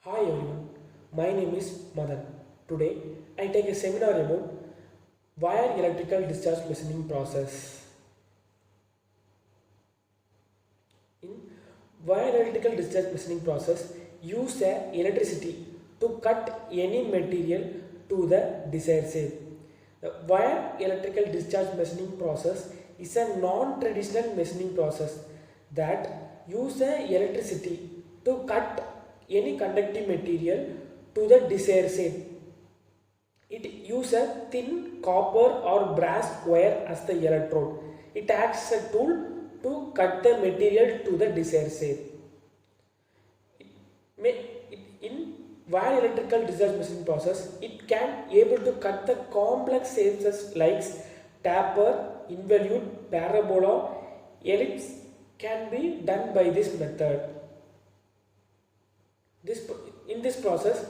Hi everyone, my name is Madhan. Today I take a seminar about wire electrical discharge machining process. In wire electrical discharge machining process, use electricity to cut any material to the desired shape. The wire electrical discharge machining process is a non-traditional machining process that uses electricity to cut any conductive material to the desired shape. It uses a thin copper or brass wire as the electrode. It acts as a tool to cut the material to the desired shape. In wire electrical discharge machining process, it can able to cut the complex shapes like taper, involute, parabola, ellipse can be done by this method. In this process,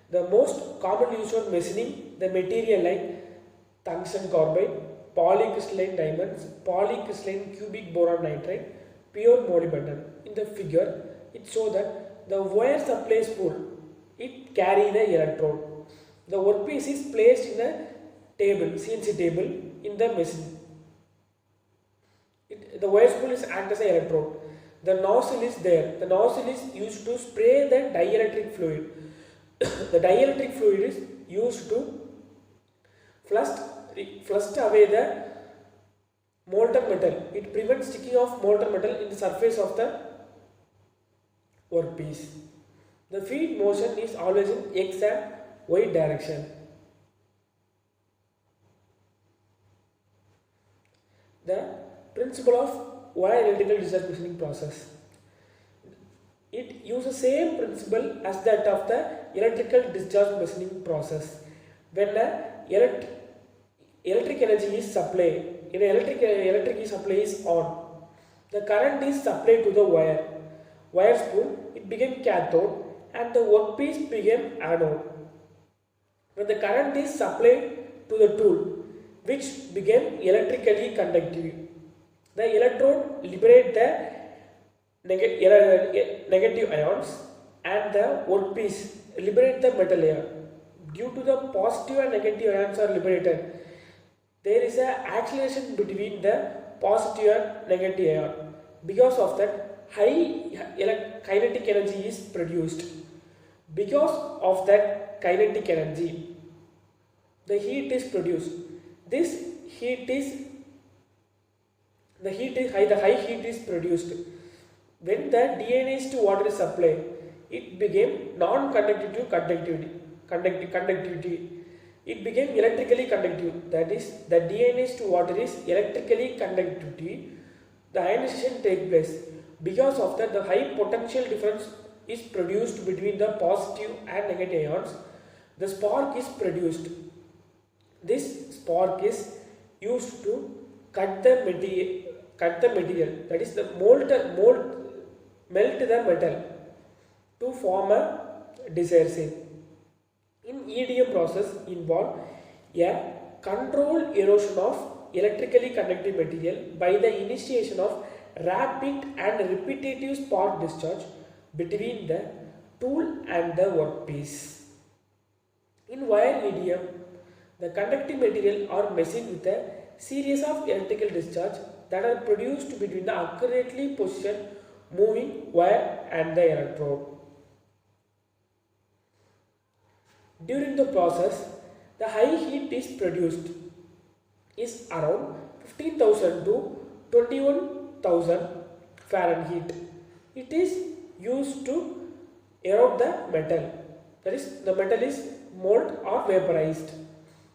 the most commonly used for machining the material like tungsten carbide, polycrystalline diamonds, polycrystalline cubic boron nitride, pure molybdenum. In the figure, it shows that the wire supply spool, it carry the electrode. The workpiece is placed in a table, CNC table in the machine. The wire spool is act as an electrode. The nozzle is there. The nozzle is used to spray the dielectric fluid. The dielectric fluid is used to flush away the molten metal. It prevents sticking of molten metal in the surface of the workpiece. The feed motion is always in X and Y direction. The principle of wire electrical discharge machining process. It uses the same principle as that of the electrical discharge machining process. When the electric energy is supplied, electric supply is on, the current is supplied to the wire spool, it became cathode and the workpiece became anode. When the current is supplied to the tool, which became electrically conductive, the electrode liberate the negative ions and the workpiece liberate the metal layer. Due to the positive and negative ions are liberated, there is an acceleration between the positive and negative ion. Because of that, high kinetic energy is produced. Because of that kinetic energy, the heat is produced. This heat is the high heat is produced. When the DNA to water is supplied, it became non-conductive to conductivity. It became electrically conductive. That is, the DNA to water is electrically conductivity. The ionization takes place. Because of that, the high potential difference is produced between the positive and negative ions. The spark is produced. This spark is used to cut the material, that is the melt the metal to form a desired shape. In EDM process involve a controlled erosion of electrically conductive material by the initiation of rapid and repetitive spark discharge between the tool and the workpiece. In wire EDM, the conductive material are machined with a series of electrical discharge that are produced between the accurately positioned moving wire and the electrode. During the process, the high heat is produced is around 15,000 to 21,000 Fahrenheit. It is used to erode the metal. That is, the metal is molten or vaporized.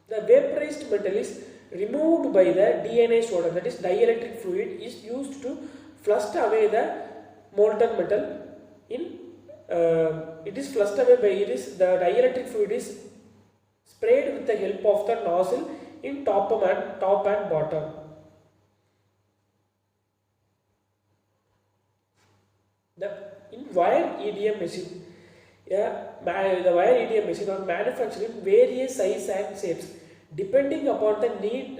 The vaporized metal is removed by the DNA water, that is dielectric fluid is used to flush away the molten metal. It is flushed away by the dielectric fluid is sprayed with the help of the nozzle in top and bottom. In wire EDM machine, the wire EDM machine are manufactured in various sizes and shapes depending upon the needs,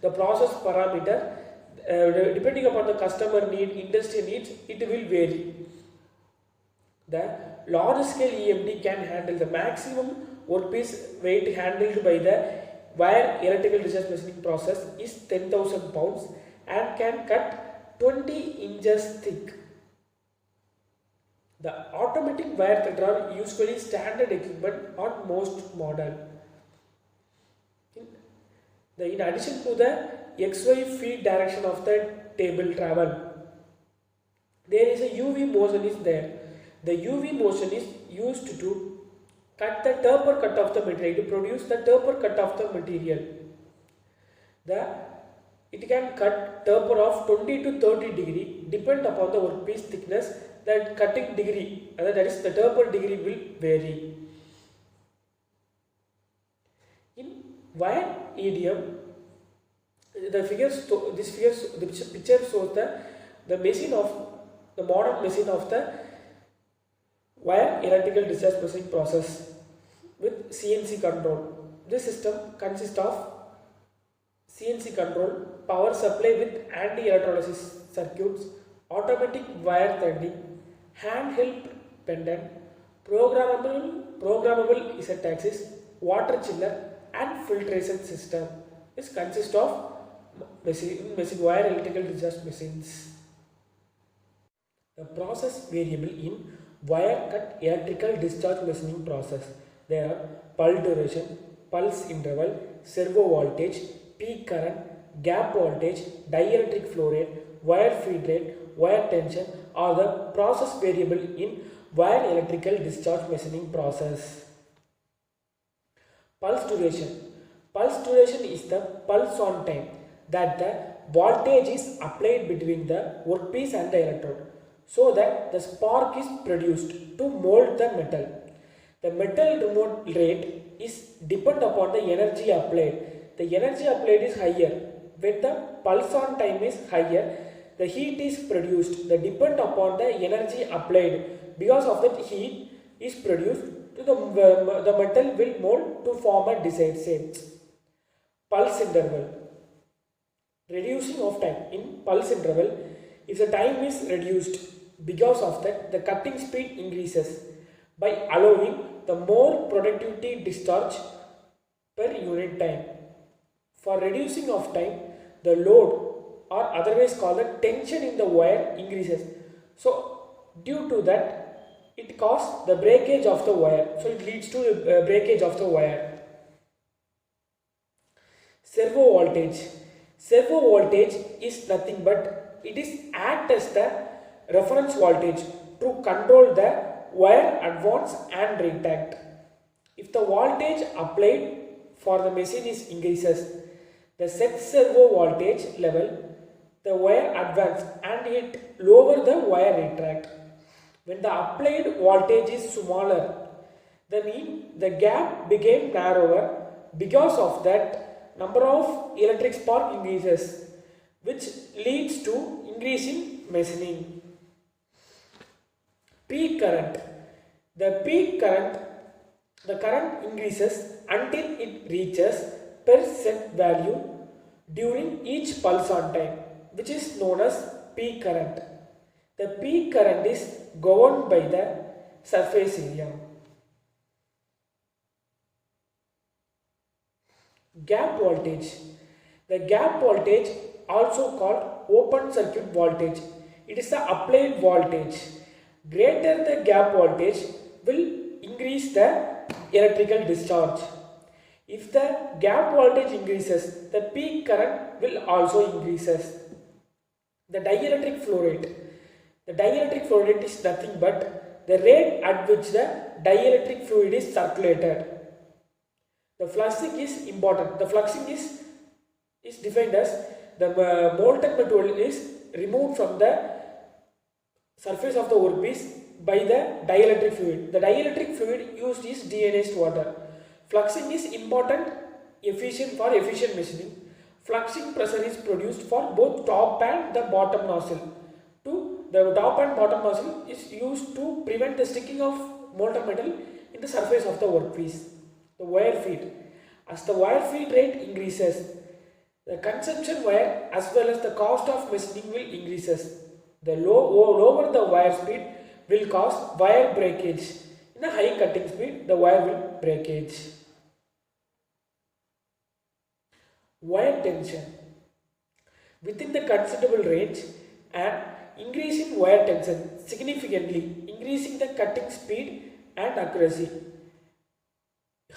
the process parameter, depending upon the customer need, industry needs, it will vary. The large scale EMD can handle the maximum workpiece weight handled by the wire electrical discharge machining process is 10,000 pounds and can cut 20 inches thick. The automatic wire cutter are usually standard equipment on most model. In addition to the XY feed direction of the table travel, there is a UV motion is there. The UV motion is used to cut the taper cut of the material, to produce the taper cut of the material. It can cut taper of 20 to 30 degree depend upon the workpiece thickness. The cutting degree, that is the taper degree, will vary. In wire EDM, the picture shows the machine of the modern machine of the wire electrical discharge machining process with CNC control. This system consists of CNC control, power supply with anti-electrolysis circuits, automatic wire threading, handheld pendant, programmable Z-axis, water chiller and filtration system. This consists of machine wire electrical discharge machines. The process variable in wire cut electrical discharge machining process. There are pulse duration, pulse interval, servo voltage, peak current, gap voltage, dielectric flow rate, wire feed rate, wire tension are the process variable in wire electrical discharge machining process. Pulse duration. Pulse duration is the pulse on time that the voltage is applied between the workpiece and the electrode, so that the spark is produced to mold the metal. The metal remote rate is depend upon the energy applied. The energy applied is higher. When the pulse on time is higher, the heat is produced. The depend upon the energy applied. Because of that, heat is produced to the metal will mold to form a desired shape. Pulse interval. Reducing of time. In pulse interval, if the time is reduced, because of that the cutting speed increases by allowing the more productivity discharge per unit time. For reducing of time, the load or otherwise called the tension in the wire increases. So due to that, it causes the breakage of the wire. So it leads to a breakage of the wire. Servo voltage. Servo voltage is nothing but it is act as the reference voltage to control the wire advance and retract. If the voltage applied for the machine is increases, the set servo voltage level, the wire advance and it lower the wire retract. When the applied voltage is smaller, the gap became narrower. Because of that, number of electric spark increases, which leads to increase in machining. Peak current. The current increases until it reaches per set value during each pulse on time, which is known as peak current. The peak current is governed by the surface area. Gap voltage. The gap voltage, also called open circuit voltage, it is the applied voltage. Greater the gap voltage will increase the electrical discharge. If the gap voltage increases, the peak current will also increases. The dielectric flow rate. The dielectric flow rate is nothing but the rate at which the dielectric fluid is circulated. The fluxing is important. The fluxing is defined as the molten material is removed from the surface of the workpiece by the dielectric fluid. The dielectric fluid used is deionized water. Fluxing is important for efficient machining. Fluxing pressure is produced for both top and the bottom nozzle. The top and bottom nozzle is used to prevent the sticking of molten metal in the surface of the workpiece. The wire feed. As the wire feed rate increases, the consumption wire as well as the cost of machining will increases. The lower the wire speed will cause wire breakage. In a high cutting speed, the wire will breakage. Wire tension. Within the considerable range, an increase in wire tension significantly increasing the cutting speed and accuracy.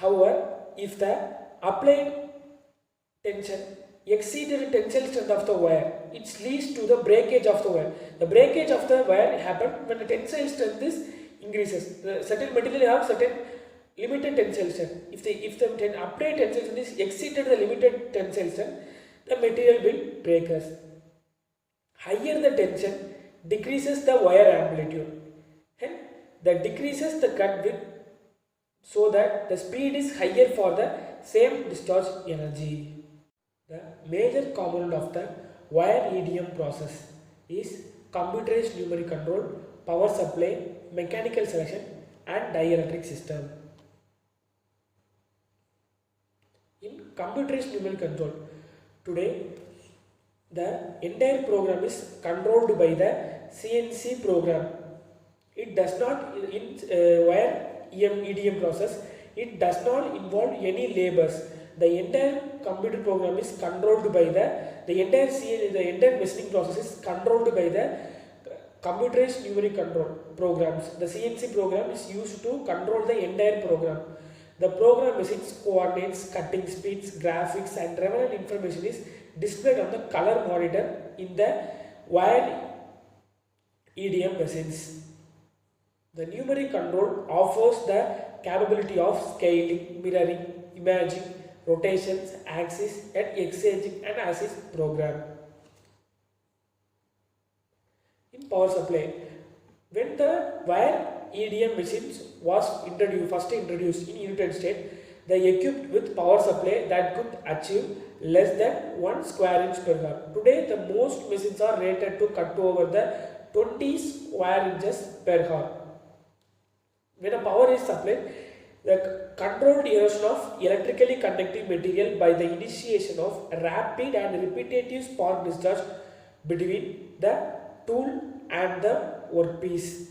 However, if the applied tension exceeded the tensile strength of the wire, it leads to the breakage of the wire. The breakage of the wire happens when the tensile strength is increases. The certain material have certain limited tensile strength. If the applied tensile strength is exceeded the limited tensile strength, the material will break us. Higher the tension decreases the wire amplitude. Hence, that decreases the cut width so that the speed is higher for the same discharge energy. The major component of the wire EDM process is computerized numeric control, power supply, mechanical selection and dielectric system. In computerized numeric control, today the entire program is controlled by the CNC program. It does not, in wire EDM process, it does not involve any labors. The entire computer program is controlled by the entire machining process is controlled by the computerized numeric control programs. The CNC program is used to control the entire program. The program machines coordinates, cutting speeds, graphics and relevant information is displayed on the color monitor in the wire EDM machines. The numeric control offers the capability of scaling, mirroring, imaging, rotations, axis and exchanging an axis program. In power supply, when the wire EDM machines was first introduced in United States, they equipped with power supply that could achieve less than 1 square inch per hour. Today, the most machines are rated to cut over the 20 square inches per hour. When a power is supplied, the controlled erosion of electrically conducting material by the initiation of rapid and repetitive spark discharge between the tool and the workpiece.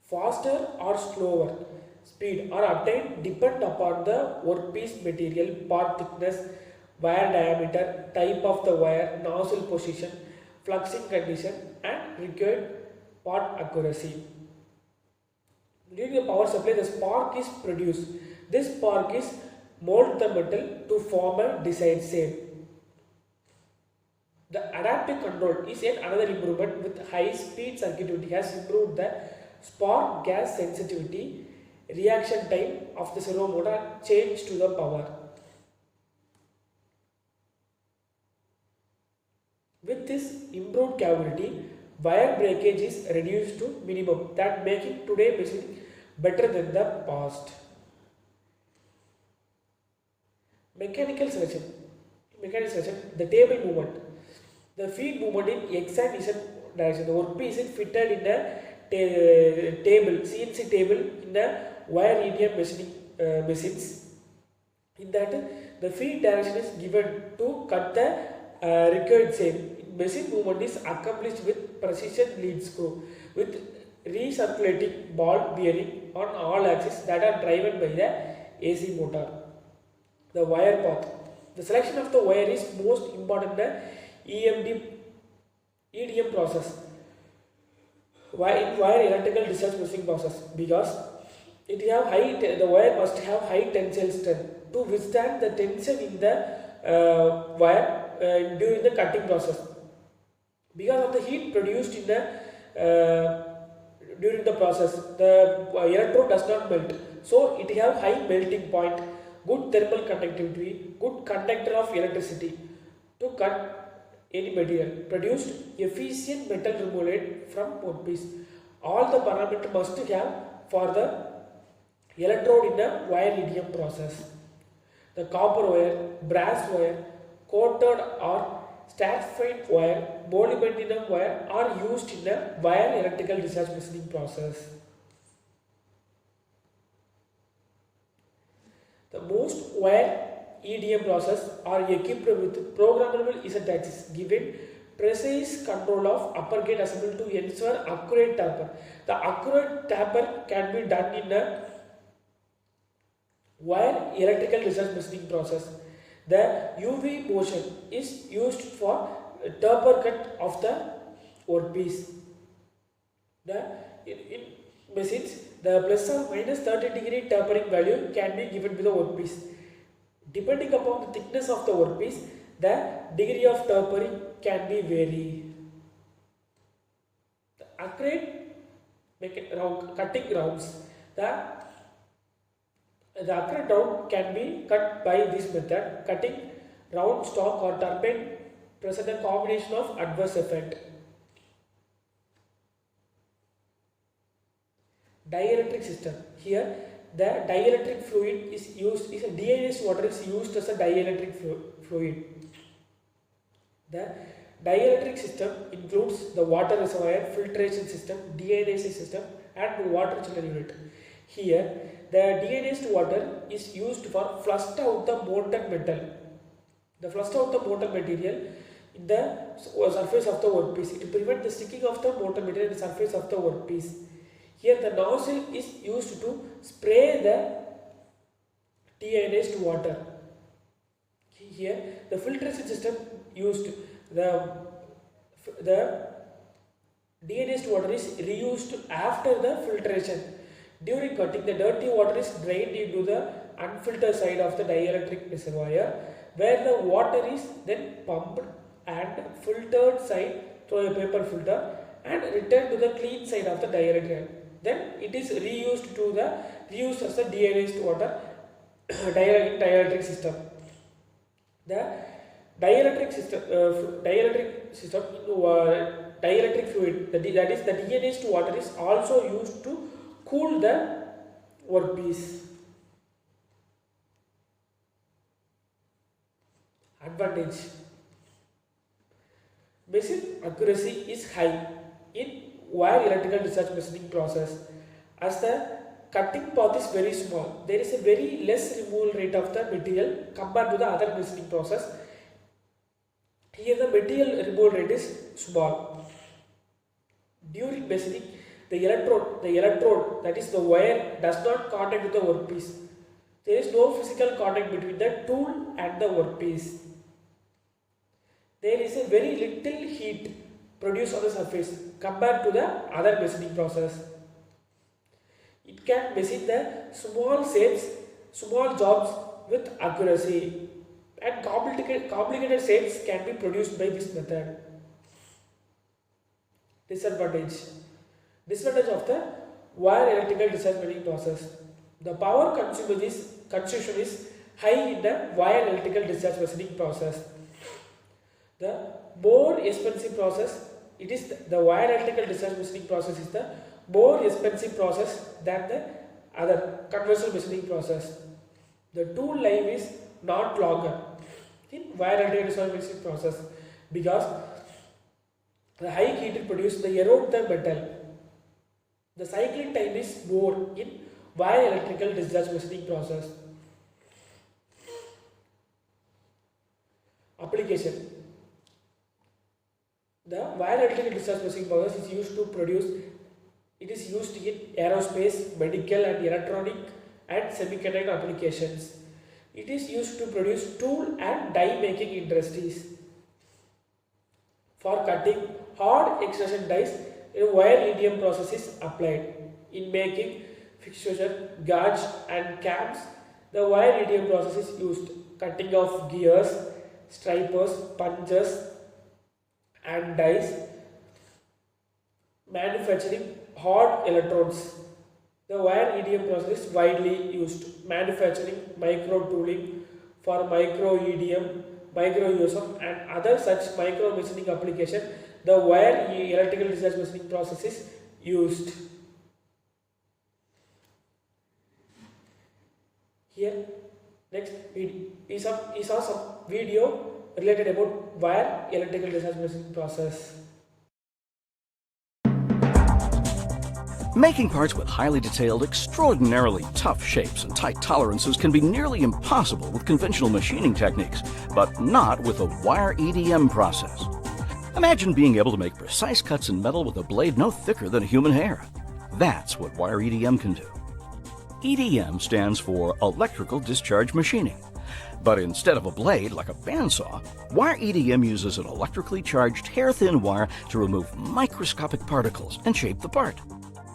Faster or slower speed are obtained depend upon the workpiece material, part thickness, wire diameter, type of the wire, nozzle position, fluxing condition and required part accuracy. During the power supply, the spark is produced. This spark is mold the metal to form a desired shape. The adaptive control is yet another improvement with high speed circuitry has improved the spark gas sensitivity, reaction time of the servo motor change to the power. With this improved capability, wire breakage is reduced to minimum, that making today's machine better than the past. Mechanical selection. The table movement. The feed movement in X and Z direction. The workpiece is fitted in a table, CNC table in a wire EDM machines. In that, the feed direction is given to cut the required shape. Machine movement is accomplished with precision lead screw with recirculating ball bearing on all axes that are driven by the AC motor. The wire path. The selection of the wire is most important in the EDM process. Wire electrical discharge machining process, because the wire must have high tensile strength to withstand the tension in the wire during the cutting process. Because of the heat produced in the during the process, the electrode does not melt, so it have high melting point, good thermal conductivity, good conductor of electricity to cut any material, produced efficient metal removal rate from workpiece. All the parameters must have for the electrode in the wire EDM process. The copper wire, brass wire, coated or stratified wire, molybdenum wire are used in the wire electrical discharge machining process. The most wire EDM process are equipped with programmable Z axis given precise control of upper gate assembly to ensure accurate taper. The accurate taper can be done in a wire electrical discharge machining process. The UV motion is used for taper cut of the workpiece. In machines, the plus or minus 30-degree tapering value can be given to the workpiece. Depending upon the thickness of the workpiece, the degree of tapering can be varied. The accurate cutting rounds. The accurate round can be cut by this method. Cutting round stock or turbine present a combination of adverse effect. Dielectric system. Here the dielectric fluid is used, deionized water is used as a dielectric fluid. The dielectric system includes the water reservoir, filtration system, deionizing system and water chiller unit. Here the deionized water is used for flushed out the molten metal. The flushed out the molten material in the surface of the workpiece. It prevents the sticking of the molten material in the surface of the workpiece. Here the nozzle is used to spray the deionized water. Here the filtration system used. The deionized water is reused after the filtration. During cutting, the dirty water is drained into the unfiltered side of the dielectric reservoir, where the water is then pumped and filtered side through a paper filter and returned to the clean side of the dielectric. Then it is reused as a deionized water dielectric system. The dielectric system, dielectric fluid, that is the deionized water, is also used to cool the workpiece. Advantage: machine accuracy is high in wire electrical discharge machining process. As the cutting path is very small, there is a very less removal rate of the material compared to the other machining process. Here the material removal rate is small. During machining, the electrode, that is the wire, does not contact with the workpiece. There is no physical contact between the tool and the workpiece. There is a very little heat produced on the surface compared to the other machining process. It can machine the small shapes, small jobs with accuracy, and complicated shapes can be produced by this method. Disadvantage of the wire electrical discharge machining process. The power consumption is high in the wire electrical discharge machining process. The more expensive process, the wire electrical discharge machining process is the more expensive process than the other conventional machining process. The tool life is not longer in wire electrical discharge machining process because the high heat it produces erode the metal. The cycling time is more in wire electrical discharge machining process. Application: the wire electrical discharge machining process is used to produce. It is used in aerospace, medical and electronic and semiconductor applications. It is used to produce tool and die making industries. For cutting hard extrusion dies, a wire EDM process is applied. In making fixture, gauge and cams, the wire EDM process is used. Cutting of gears, stripers, punches and dies. Manufacturing hard electrodes. The wire EDM process is widely used. Manufacturing micro tooling for micro EDM, micro USM and other such micro machining application. The wire electrical discharge machining process is used. Here next we saw some video related about wire electrical discharge machining process. Making parts with highly detailed, extraordinarily tough shapes and tight tolerances can be nearly impossible with conventional machining techniques, but not with a wire EDM process. Imagine being able to make precise cuts in metal with a blade no thicker than a human hair. That's what wire EDM can do. EDM stands for Electrical Discharge Machining. But instead of a blade like a bandsaw, wire EDM uses an electrically charged hair-thin wire to remove microscopic particles and shape the part.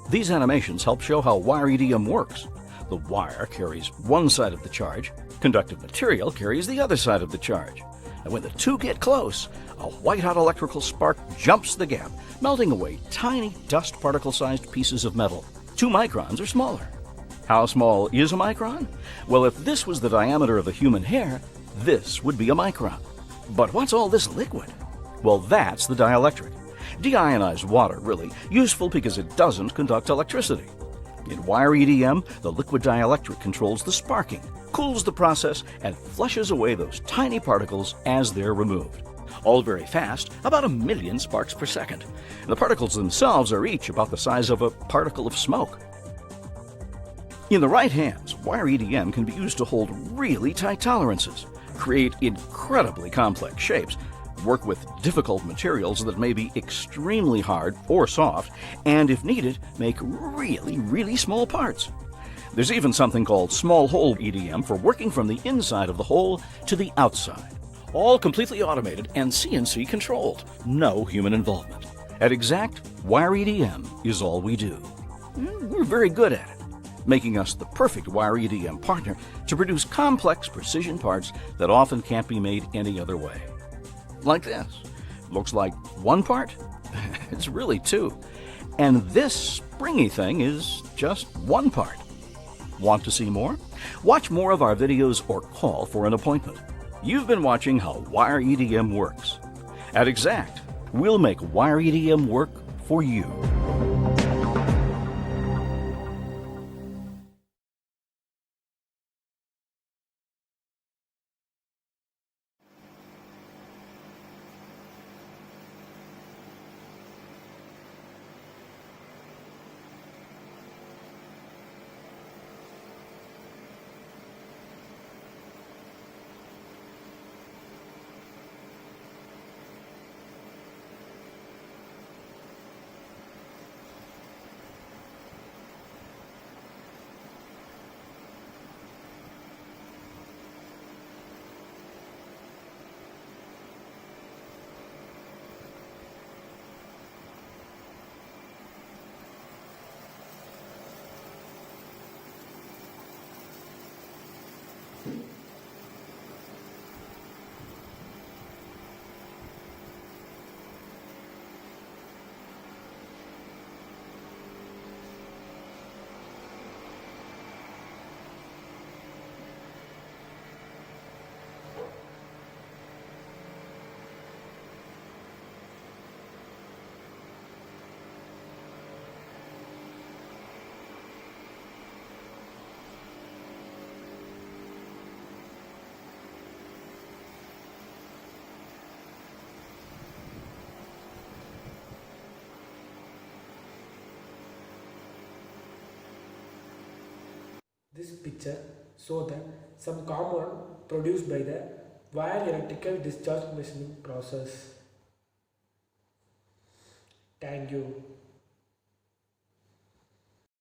These animations help show how wire EDM works. The wire carries one side of the charge, conductive material carries the other side of the charge. And when the two get close, a white-hot electrical spark jumps the gap, melting away tiny dust particle-sized pieces of metal, 2 microns or smaller. How small is a micron? Well, if this was the diameter of a human hair, this would be a micron. But what's all this liquid? Well, that's the dielectric. Deionized water, really, useful because it doesn't conduct electricity. In wire EDM, the liquid dielectric controls the sparking, cools the process, and flushes away those tiny particles as they're removed. All very fast, about 1 million sparks per second. The particles themselves are each about the size of a particle of smoke. In the right hands, wire EDM can be used to hold really tight tolerances, create incredibly complex shapes, work with difficult materials that may be extremely hard or soft, and if needed, make really small parts. There's even something called small hole EDM for working from the inside of the hole to the outside. All completely automated and CNC controlled. No human involvement. At Exact, wire EDM is all we do. We're very good at it, making us the perfect wire EDM partner to produce complex precision parts that often can't be made any other way. Like this. Looks like one part? It's really 2. And this springy thing is just one part. Want to see more? Watch more of our videos or call for an appointment. You've been watching how wire EDM works. At Exact, we'll make wire EDM work for you. This picture shows that some component produced by the wire electrical discharge machining process. Thank you.